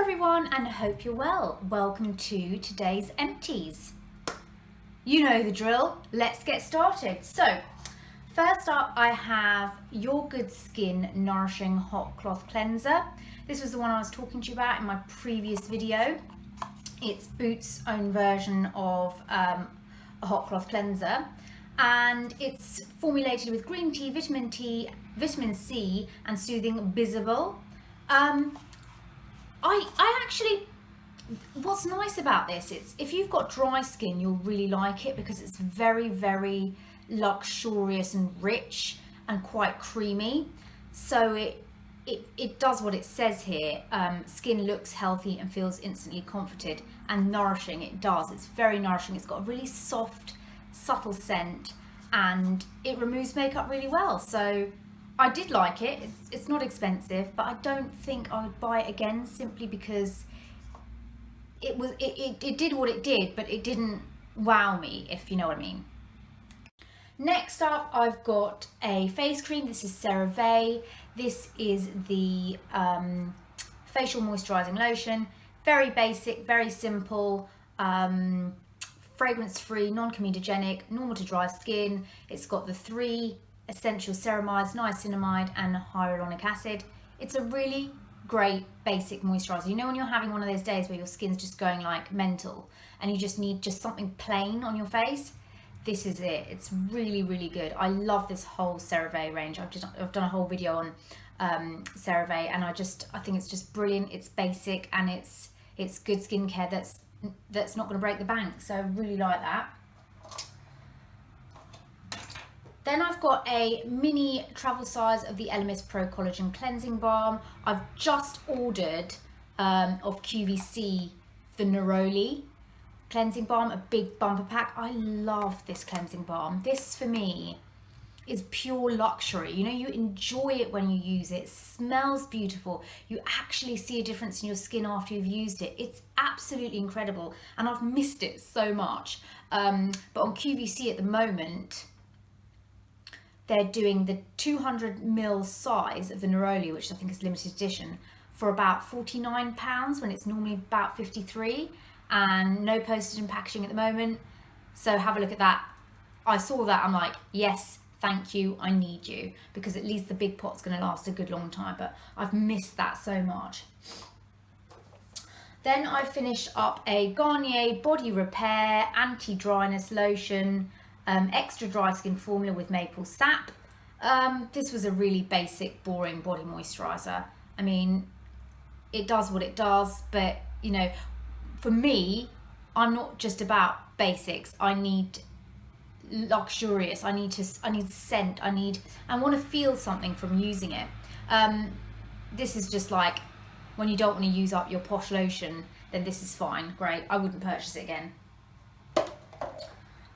everyone, and hope you're well. Welcome to today's Empties. You know the drill, let's get started. So, first up I have Your Good Skin Nourishing Hot Cloth Cleanser. This was the one I was talking to you about in my previous video. It's Boots' own version of a hot cloth cleanser, and it's formulated with green tea, vitamin C and soothing visible. I actually, what's nice about this, it's if you've got dry skin, you'll really like it because it's very, very luxurious and rich and quite creamy. So it does what it says here. Skin looks healthy and feels instantly comforted, and nourishing it does. It's very nourishing. It's got a really soft, subtle scent, and it removes makeup really well. So I did like it. It's not expensive, but I don't think I would buy it again simply because it did what it did, but it didn't wow me, if you know what I mean. Next up, I've got a face cream. This is CeraVe. This is the facial moisturizing lotion. Very basic, very simple, fragrance-free, non-comedogenic, normal to dry skin. It's got the 3 essential ceramides, niacinamide and hyaluronic acid. It's a really great basic moisturizer. You know when you're having one of those days where your skin's just going like mental and you just need something plain on your face? This is it. It's really, really good. I love this whole CeraVe range. I've done a whole video on CeraVe, and I think it's just brilliant. It's basic and it's good skincare that's not going to break the bank. So I really like that. Then I've got a mini travel size of the Elemis Pro Collagen Cleansing Balm. I've just ordered of QVC the Neroli cleansing balm, a big bumper pack. I love this cleansing balm. This for me is pure luxury. You know, you enjoy it when you use it. It smells beautiful. You actually see a difference in your skin after you've used it. It's absolutely incredible, and I've missed it so much. But on QVC at the moment, they're doing the 200ml size of the Neroli, which I think is limited edition, for about £49 when it's normally about 53, and no postage and packaging at the moment. So have a look at that. I saw that, I'm like, yes, thank you, I need you, because at least the big pot's going to last a good long time, but I've missed that so much. Then I finished up a Garnier Body Repair Anti-Dryness Lotion, extra dry skin formula with maple sap. This was a really basic, boring body moisturizer. I mean, it does what it does, but you know, for me, I'm not just about basics. I need luxurious. I need scent. I want to feel something from using it. This is just like when you don't want to use up your posh lotion, then this is fine. Great. I wouldn't purchase it again.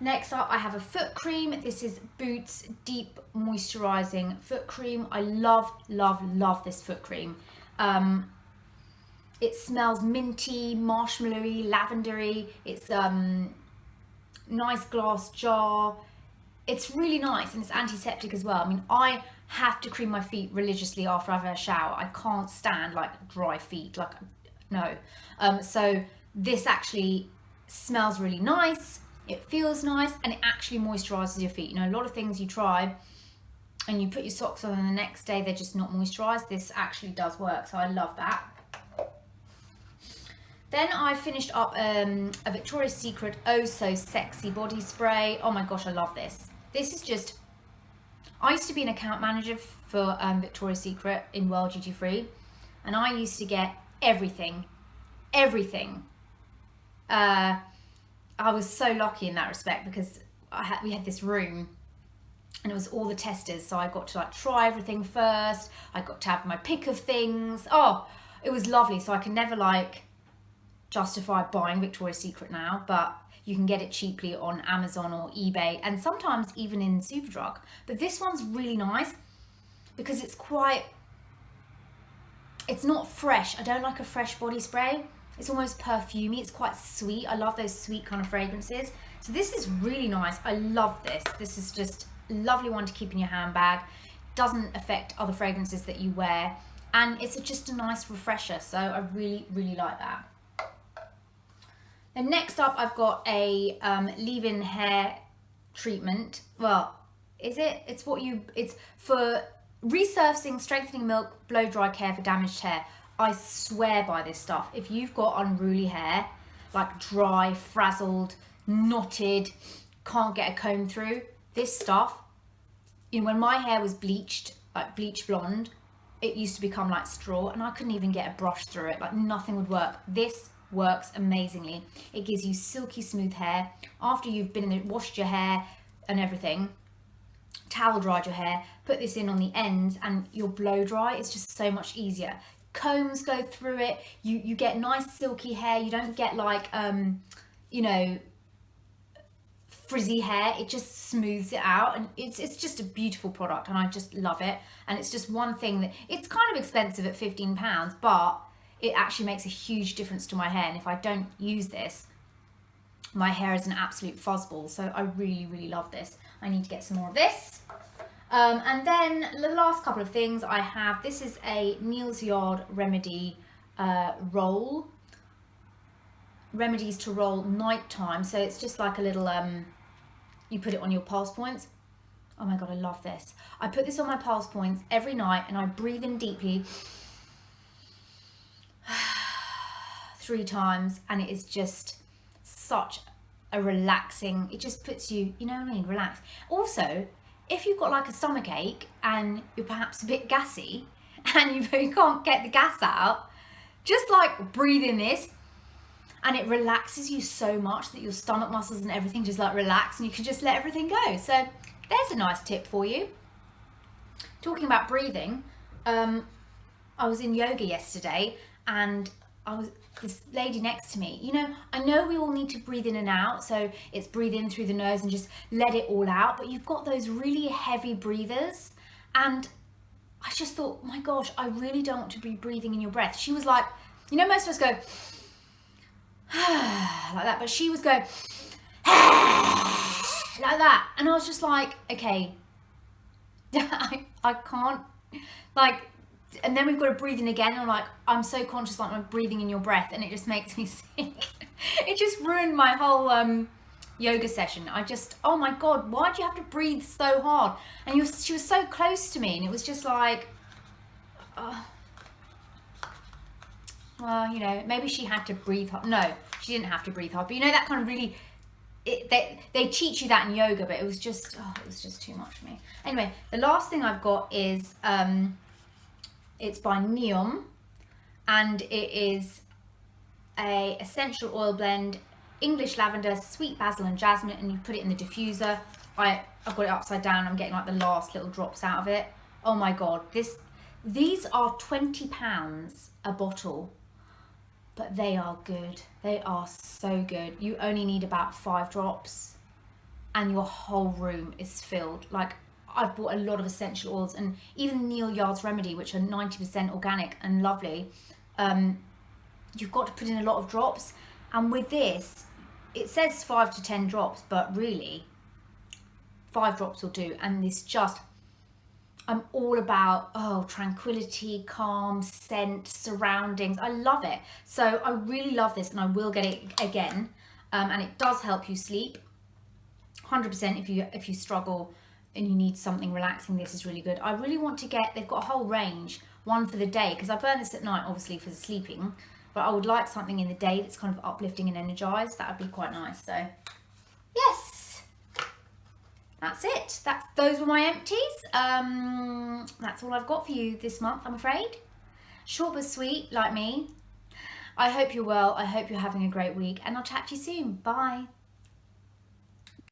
Next up, I have a foot cream. This is Boots Deep Moisturizing Foot Cream. I love, love, love this foot cream. It smells minty, marshmallowy, lavendery. It's nice glass jar. It's really nice, and it's antiseptic as well. I mean, I have to cream my feet religiously after I've had a shower. I can't stand like dry feet, like no. So this actually smells really nice. It feels nice, and it actually moisturizes your feet. You know, a lot of things you try and you put your socks on and the next day they're just not moisturized. This actually does work, so I love that. Then I finished up a Victoria's Secret Oh So Sexy body spray. Oh my gosh, I love this. This is just, I used to be an account manager for Victoria's Secret in World Duty Free, and I used to get everything. I was so lucky in that respect because we had this room and it was all the testers, so I got to like try everything first. I got to have my pick of things. Oh, it was lovely. So I can never like justify buying Victoria's Secret now, but you can get it cheaply on Amazon or eBay, and sometimes even in Superdrug. But this one's really nice because it's not fresh. I don't like a fresh body spray. It's almost perfumey. It's quite sweet. I love those sweet kind of fragrances. So this is really nice. I love this. This is just a lovely one to keep in your handbag. Doesn't affect other fragrances that you wear. and it's just a nice refresher, so I really, really like that. And next up, I've got a leave-in hair treatment. Well, is it? It's for resurfacing, strengthening milk, blow dry care for damaged hair. I swear by this stuff. If you've got unruly hair, like dry, frazzled, knotted, can't get a comb through, this stuff, you know, when my hair was bleached, like bleach blonde, it used to become like straw, and I couldn't even get a brush through it. Like nothing would work. This works amazingly. It gives you silky smooth hair after you've been in there, washed your hair and everything, towel dried your hair, put this in on the ends, and your blow dry is just so much easier. Combs go through it, you get nice silky hair, you don't get like you know, frizzy hair. It just smooths it out, and it's just a beautiful product, and I just love it. And it's just one thing that, it's kind of expensive at £15, but it actually makes a huge difference to my hair. And if I don't use this, my hair is an absolute fuzzball. So I really, really love this. I need to get some more of this. And then the last couple of things I have, this is a Neal's Yard Remedy roll. Remedies to roll nighttime. So it's just like a little, you put it on your pulse points. Oh my God, I love this. I put this on my pulse points every night, and I breathe in deeply 3 times, and it is just such a relaxing, it just puts you, you know what I mean, relax. Also, if you've got like a stomach ache and you're perhaps a bit gassy and you can't get the gas out, just like breathe in this, and it relaxes you so much that your stomach muscles and everything just like relax, and you can just let everything go. So there's a nice tip for you. Talking about breathing, I was in yoga yesterday, and this lady next to me, you know, I know we all need to breathe in and out, so it's breathe in through the nose and just let it all out, but you've got those really heavy breathers, and I just thought, my gosh, I really don't want to be breathing in your breath. She was like, you know, most of us go like that, but she was going like that, and I was just like, okay, I can't, like. And then we've got to breathe in again, and I'm like, I'm so conscious like I'm breathing in your breath, and it just makes me sick. It just ruined my whole yoga session. I just, oh my God, why do you have to breathe so hard? And she was so close to me, and it was just like, well, you know, maybe she had to breathe hard. No, she didn't have to breathe hard, but you know, that kind of really, they teach you that in yoga, but it was just too much for me. Anyway, the last thing I've got is, it's by Neom, and it is a essential oil blend, English lavender, sweet basil and jasmine, and you put it in the diffuser. I've got it upside down. I'm getting like the last little drops out of it. Oh my God, these are £20 a bottle, but they are good. They are so good. You only need about 5 drops, and your whole room is filled. Like, I've bought a lot of essential oils, and even Neal's Yard Remedy, which are 90% organic and lovely, you've got to put in a lot of drops. And with this, it says 5 to 10 drops, but really 5 drops will do. And this just, I'm all about, tranquility, calm, scent, surroundings. I love it. So I really love this, and I will get it again. And it does help you sleep 100% if you struggle and you need something relaxing. This is really good. I really want to get, they've got a whole range, one for the day, because I burn this at night obviously for the sleeping, but I would like something in the day that's kind of uplifting and energized. That would be quite nice. So yes, that's it. Those were my empties. That's all I've got for you this month, I'm afraid. Short but sweet, like me. I hope you're well. I hope you're having a great week, and I'll chat to you soon. Bye.